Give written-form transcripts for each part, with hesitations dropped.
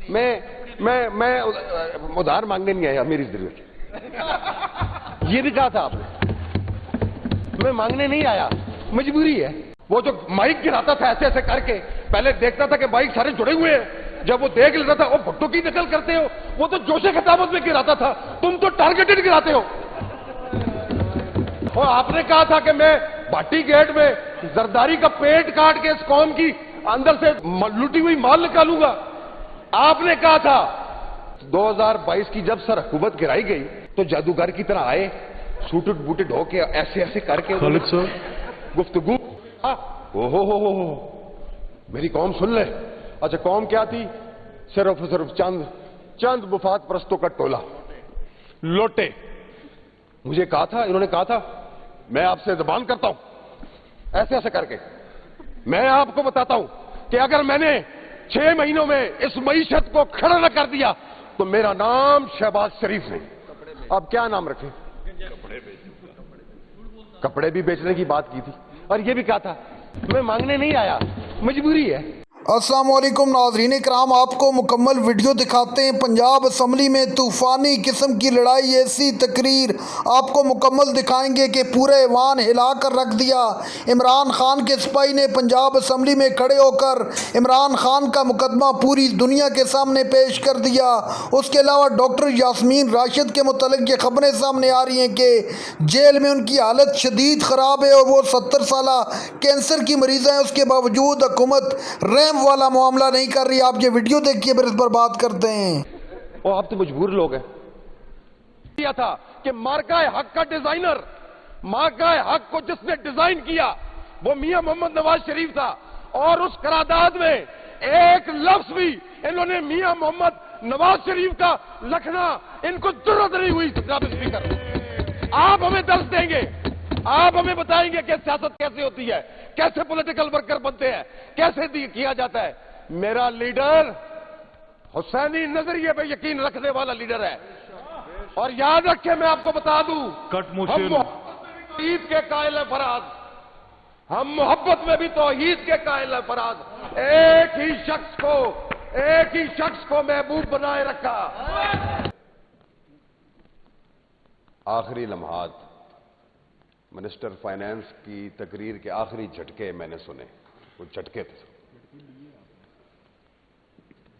میں ادھار مانگنے نہیں آیا، میری ضرورت یہ بھی کہا تھا آپ نے، میں مانگنے نہیں آیا، مجبوری ہے۔ وہ جو مائک گراتا تھا ایسے ایسے کر کے، پہلے دیکھتا تھا کہ مائک سارے جڑے ہوئے ہیں، جب وہ دیکھ لیتا تھا وہ بھٹو کی نقل کرتے ہو، وہ تو جوش خطابت میں گراتا تھا، تم تو ٹارگیٹڈ گراتے ہو۔ اور آپ نے کہا تھا کہ میں بھاٹی گیٹ میں زرداری کا پیٹ کاٹ کے اس قوم کی اندر سے لوٹی ہوئی مال نکالوں گا۔ آپ نے کہا تھا 2022 کی جب سر حکومت گرائی گئی تو جادوگر کی طرح آئے، سوٹڈ بوٹڈ ہو کے ایسے ایسے کر کے گفتگو، ہو میری قوم سن لے۔ اچھا قوم کیا تھی؟ صرف چند مفاد پرستوں کا ٹولہ، لوٹے۔ مجھے کہا تھا، انہوں نے کہا تھا میں آپ سے زبان کرتا ہوں ایسے ایسے کر کے، میں آپ کو بتاتا ہوں کہ اگر میں نے 6 مہینوں میں اس معیشت کو کھڑا نہ کر دیا تو میرا نام شہباز شریف نہیں۔ اب کیا نام رکھے؟ کپڑے بھی بیچنے کی بات کی تھی، اور یہ بھی کہا تھا میں مانگنے نہیں آیا، مجبوری ہے۔ السلام علیکم ناظرین کرام، آپ کو مکمل ویڈیو دکھاتے ہیں۔ پنجاب اسمبلی میں طوفانی قسم کی لڑائی، ایسی تقریر آپ کو مکمل دکھائیں گے کہ پورے ایوان ہلا کر رکھ دیا۔ عمران خان کے سپاہی نے پنجاب اسمبلی میں کھڑے ہو کر عمران خان کا مقدمہ پوری دنیا کے سامنے پیش کر دیا۔ اس کے علاوہ ڈاکٹر یاسمین راشد کے متعلق یہ خبریں سامنے آ رہی ہیں کہ جیل میں ان کی حالت شدید خراب ہے اور وہ 70 سالہ کینسر کی مریض ہیں، اس کے باوجود حکومت رحم والا معاملہ نہیں کر رہی۔ آپ یہ ویڈیو دیکھیے پھر اس پر بات کرتے ہیں۔ اور آپ تو مجبور لوگ ہیں۔ کیا تھا کہ مارکہ حق کا ڈیزائنر، مارکہ حق کو جس نے ڈیزائن کیا وہ میاں محمد نواز شریف تھا، اور اس قرارداد میں ایک لفظ بھی انہوں نے میاں محمد نواز شریف کا لکھنا ان کو ضرورت نہیں ہوئی۔ جناب اسپیکر، آپ ہمیں درس دیں گے، آپ ہمیں بتائیں گے کہ سیاست کیسے ہوتی ہے، کیسے پولیٹیکل ورکر بنتے ہیں، کیسے کیا جاتا ہے۔ میرا لیڈر حسینی نظریے پہ یقین رکھنے والا لیڈر ہے، اور یاد رکھیں میں آپ کو بتا دوں، ہم توحید کے قائل ہیں فراز، ہم محبت میں بھی توحید کے قائل ہیں فراز۔ ایک ہی شخص کو محبوب بنائے رکھا۔ آخری لمحات منسٹر فائنانس کی تقریر کے آخری جھٹکے میں نے سنے، وہ جھٹکے تھے۔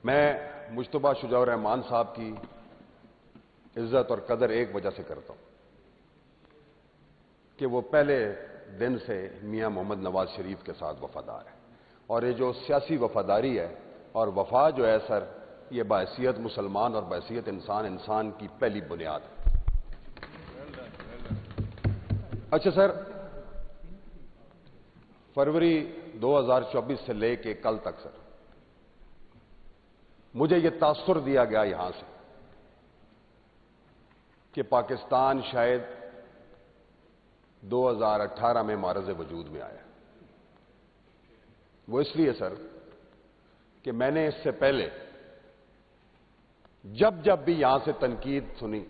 میں مجتبیٰ شجاع الرحمان صاحب کی عزت اور قدر ایک وجہ سے کرتا ہوں کہ وہ پہلے دن سے میاں محمد نواز شریف کے ساتھ وفادار ہے، اور یہ جو سیاسی وفاداری ہے اور وفا جو ہے سر، یہ بحیثیت مسلمان اور بحیثیت انسان کی پہلی بنیاد ہے۔ اچھا سر، فروری 2024 سے لے کے کل تک سر مجھے یہ تاثر دیا گیا یہاں سے کہ پاکستان شاید 2018 میں معرض وجود میں آیا۔ وہ اس لیے سر کہ میں نے اس سے پہلے جب بھی یہاں سے تنقید سنی،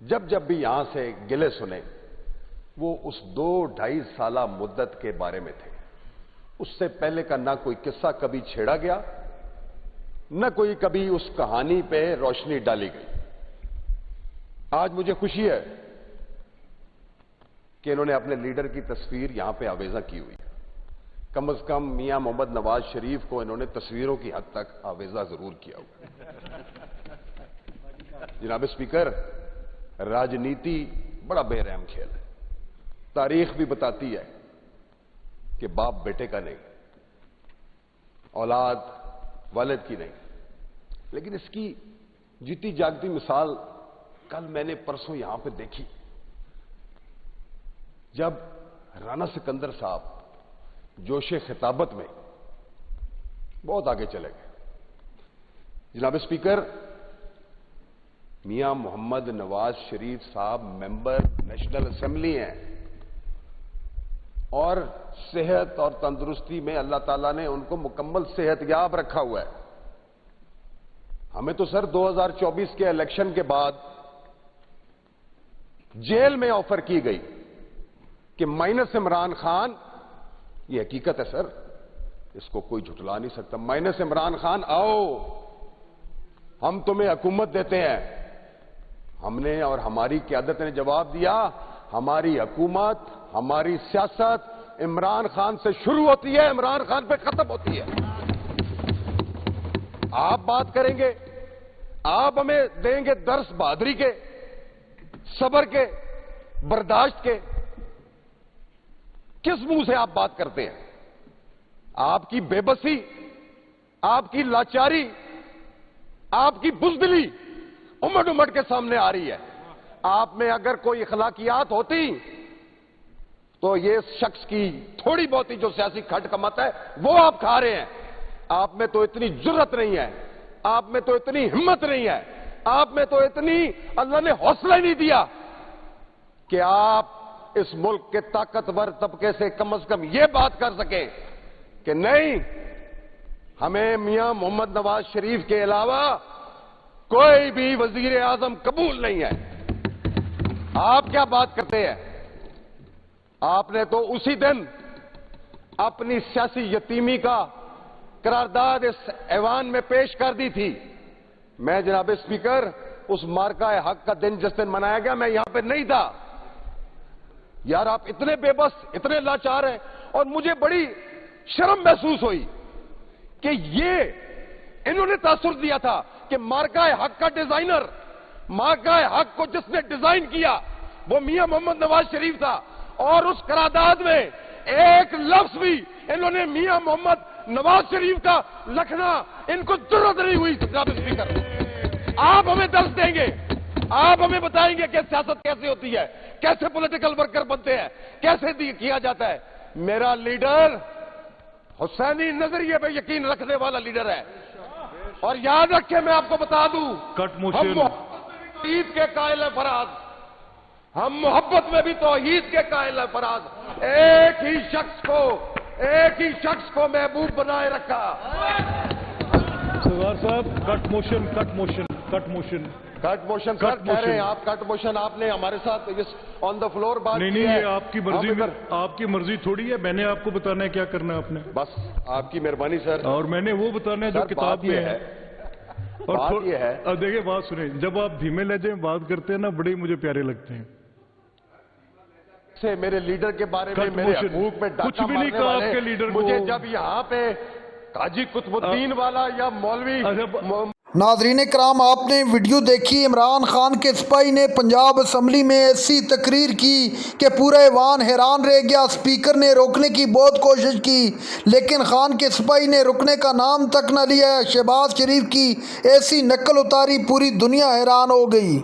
جب بھی یہاں سے گلے سنے، وہ اس 2-2.5 سالہ مدت کے بارے میں تھے۔ اس سے پہلے کا نہ کوئی قصہ کبھی چھیڑا گیا، نہ کوئی کبھی اس کہانی پہ روشنی ڈالی گئی۔ آج مجھے خوشی ہے کہ انہوں نے اپنے لیڈر کی تصویر یہاں پہ آویزہ کی ہوئی ہے۔ کم از کم میاں محمد نواز شریف کو انہوں نے تصویروں کی حد تک آویزہ ضرور کیا ہوا۔ جناب اسپیکر، راجنیتی بڑا بے رحم کھیل ہے۔ تاریخ بھی بتاتی ہے کہ باپ بیٹے کا نہیں، اولاد والد کی نہیں، لیکن اس کی جیتی جاگتی مثال کل میں نے پرسوں یہاں پہ دیکھی، جب رانا سکندر صاحب جوش خطابت میں بہت آگے چلے گئے۔ جناب اسپیکر، میاں محمد نواز شریف صاحب ممبر نیشنل اسمبلی ہیں، اور صحت اور تندرستی میں اللہ تعالیٰ نے ان کو مکمل صحت یاب رکھا ہوا ہے۔ ہمیں تو سر 2024 کے الیکشن کے بعد جیل میں آفر کی گئی کہ مائنس عمران خان، یہ حقیقت ہے سر، اس کو کوئی جھٹلا نہیں سکتا، مائنس عمران خان آؤ، ہم تمہیں حکومت دیتے ہیں. ہم نے اور ہماری قیادت نے جواب دیا, ہماری حکومت, ہماری سیاست عمران خان سے شروع ہوتی ہے, عمران خان پہ ختم ہوتی ہے. آپ بات کریں گے, آپ ہمیں دیں گے درس بہادری کے, صبر کے, برداشت کے. کس منہ سے آپ بات کرتے ہیں؟ آپ کی بے بسی, آپ کی لاچاری, آپ کی بزدلی امٹ امٹ کے سامنے آ رہی ہے. آپ میں اگر کوئی اخلاقیات ہوتی تو یہ شخص کی تھوڑی بہت جو سیاسی کھٹ کمت ہے وہ آپ کھا رہے ہیں. آپ میں تو اتنی جرت نہیں ہے, آپ میں تو اتنی ہمت نہیں ہے, آپ میں تو اتنی اللہ نے حوصلہ ہی نہیں دیا کہ آپ اس ملک کے طاقتور طبقے سے کم از کم یہ بات کر سکیں کہ نہیں, ہمیں میاں محمد نواز شریف کے علاوہ کوئی بھی وزیر اعظم قبول نہیں ہے. آپ کیا بات کرتے ہیں؟ آپ نے تو اسی دن اپنی سیاسی یتیمی کا قرارداد اس ایوان میں پیش کر دی تھی. میں جناب اسپیکر اس مارکہ حق کا دن جس دن منایا گیا میں یہاں پہ نہیں تھا. یار آپ اتنے بے بس, اتنے لاچار ہیں, اور مجھے بڑی شرم محسوس ہوئی کہ یہ انہوں نے تاثر دیا تھا کہ مارکہ حق کا ڈیزائنر, مارکہ حق کو جس نے ڈیزائن کیا وہ میاں محمد نواز شریف تھا, اور اس قرارداد میں ایک لفظ بھی انہوں نے میاں محمد نواز شریف کا لکھنا ان کو ضرورت نہیں ہوئی. جناب اسپیکر, آپ ہمیں درس دیں گے, آپ ہمیں بتائیں گے کہ سیاست کیسے ہوتی ہے, کیسے پولیٹیکل ورکر بنتے ہیں, کیسے کیا جاتا ہے. میرا لیڈر حسینی نظریے پہ یقین رکھنے والا لیڈر ہے, اور یاد رکھیں میں آپ کو بتا دوں, ہم توحید کے قائل ہیں فراز, ہم محبت میں بھی توحید کے قائل ہیں فراز. ایک ہی شخص کو محبوب بنائے رکھا. سردار صاحب کٹ موشن سر کہہ رہے ہیں آپ کٹ موشن, آپ نے ہمارے ساتھ آن دا فلور بات نہیں کی ہے. یہ آپ کی مرضی, آپ کی مرضی تھوڑی ہے, میں نے آپ کو بتانا ہے کیا کرنا ہے آپ نے. بس آپ کی مہربانی سر. اور میں نے وہ بتانا ہے جو کتاب میں ہے. اور بات یہ ہے, اب دیکھیں بات سنیں, جب آپ دھیمے لہجے میں بات کرتے ہیں نا بڑے مجھے پیارے لگتے ہیں. سے میرے لیڈر کے بارے میں, میرے حقوق میں کچھ بھی نہیں کہا آپ کے لیڈر کو. مجھے جب یہاں پہ قاضی قطب الدین والا یا مولوی ناظرین کرام, آپ نے ویڈیو دیکھی. عمران خان کے سپاہی نے پنجاب اسمبلی میں ایسی تقریر کی کہ پورا ایوان حیران رہ گیا. اسپیکر نے روکنے کی بہت کوشش کی لیکن خان کے سپاہی نے رکنے کا نام تک نہ لیا. شہباز شریف کی ایسی نقل اتاری پوری دنیا حیران ہو گئی.